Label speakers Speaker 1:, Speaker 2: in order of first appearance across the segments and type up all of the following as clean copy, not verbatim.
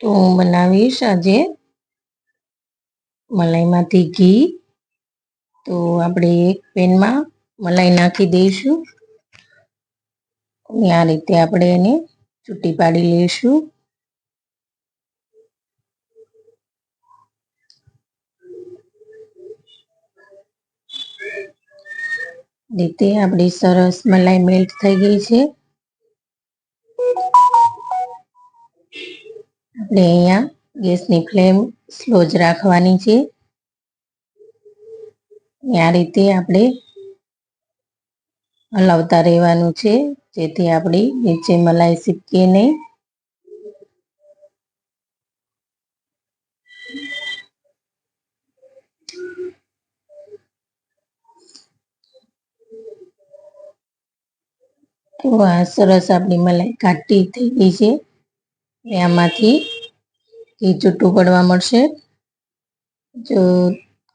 Speaker 1: તો હું બનાવીશ આજે મલાઈમાંથી ઘી. તો આપણે એક પેનમાં મલાઈ નાખી દઈશું અને આ રીતે આપણે એને છૂટી પાડી લઈશું. રીતે આપણી સરસ મલાઈ મેલ્ટ થઈ ગઈ છે. આપણે અહીંયા ગેસની ફ્લેમ સ્લો જ રાખવાની છે. આ રીતે આપણે હલાવતા રહેવાનું છે જેથી આપણી નીચે મલાઈ ચીપકે નહીં. તો આ સરસ આપણી મલાઈ ઘાટી થઈ ગઈ છે. આમાંથી ઘી છૂટું પડવા મળશે. જો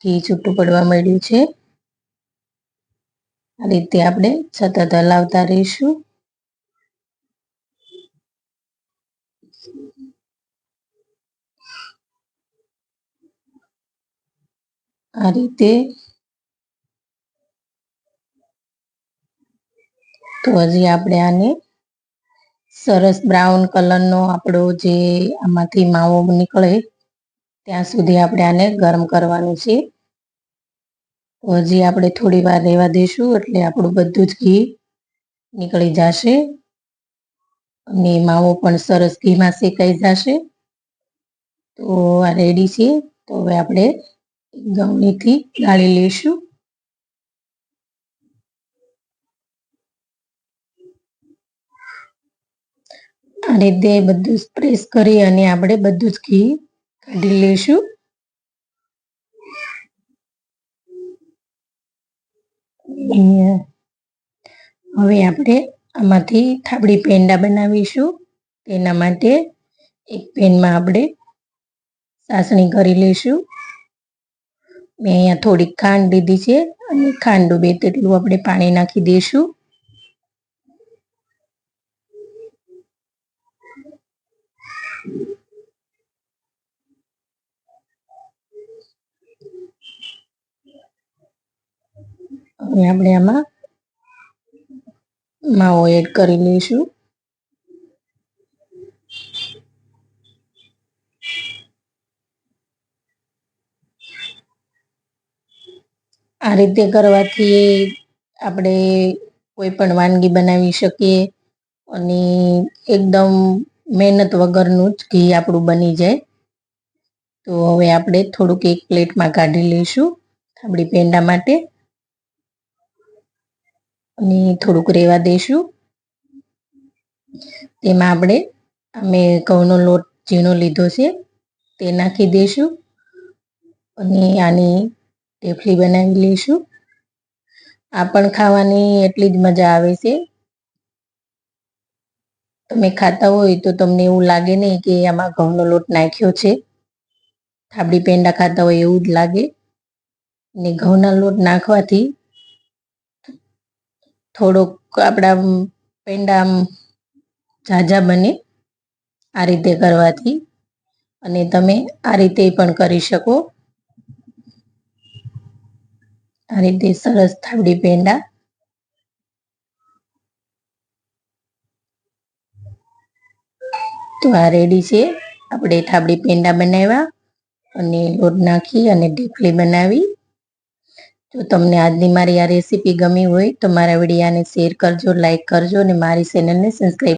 Speaker 1: ઘી છૂટું પડવા માંડ્યું છે આ રીતે આપણે સતત હલાવતા રહીશું. આ રીતે તો હજી આપણે આને સરસ બ્રાઉન કલરનો આપણો જે આમાંથી માવો નીકળે ત્યાં સુધી આપણે આને ગરમ કરવાનું છે. તો હજી આપણે થોડી વાર રહેવા દઈશું એટલે આપણું બધું જ ઘી નીકળી જશે અને માવો પણ સરસ ઘીમાં શેકાઈ જશે. તો આ રેડી છે. તો હવે આપણે ગવણીથી ગાળી લઈશું. આ રીતે બધું પ્રેસ કરી અને આપણે બધું જ ઘી કાઢી લઈશું. હવે આપણે આમાંથી થાબડી પેંડા બનાવીશું. તેના માટે એક પેનમાં આપણે ચાસણી કરી લઈશું. મેં અહીંયા થોડીક ખાંડ લીધી છે અને ખાંડ ડૂબે તેટલું આપણે પાણી નાખી દઈશું. હવે આપણે આમાં માવો એડ કરી લઈશું. આ રીતે કરવાથી આપણે કોઈ પણ વાનગી બનાવી શકીએ અને એકદમ મહેનત વગરનું જ ઘી આપણું બની જાય. તો હવે આપણે થોડુંક એક પ્લેટમાં કાઢી લઈશું થાબડી પેંડા માટે અને થોડુંક રહેવા દઈશું. તેમાં આપણે મેં ઘઉંનો લોટ ઝીણો લીધો છે તે નાખી દઈશું અને આની ઢેફલી બનાવી લઈશું. આ પણ ખાવાની એટલી જ મજા આવે છે. તમે ખાતા હોય તો તમને એવું લાગે નહીં કે આમાં ઘઉંનો લોટ નાખ્યો છે. થાબડી પેંડા ખાતા હોય એવું જ લાગે. ને ઘઉંના લોટ નાખવાથી થોડોક આપણા પેંડા ઝાઝા બને આ રીતે કરવાથી. અને તમે આ રીતે પણ કરી શકો. આ રીતે સરસ થાબડી પેંડા તો આ રેડી છે. આપણે થાબડી પેંડા બનાવ્યા અને લોટ નાખી અને ઢેફલી બનાવી. જો તમને આજની મારી આ રેસીપી ગમી હોય તો મારા વિડીયોને શેર કરજો, લાઈક કરજો અને મારી ચેનલને સબસ્ક્રાઈબ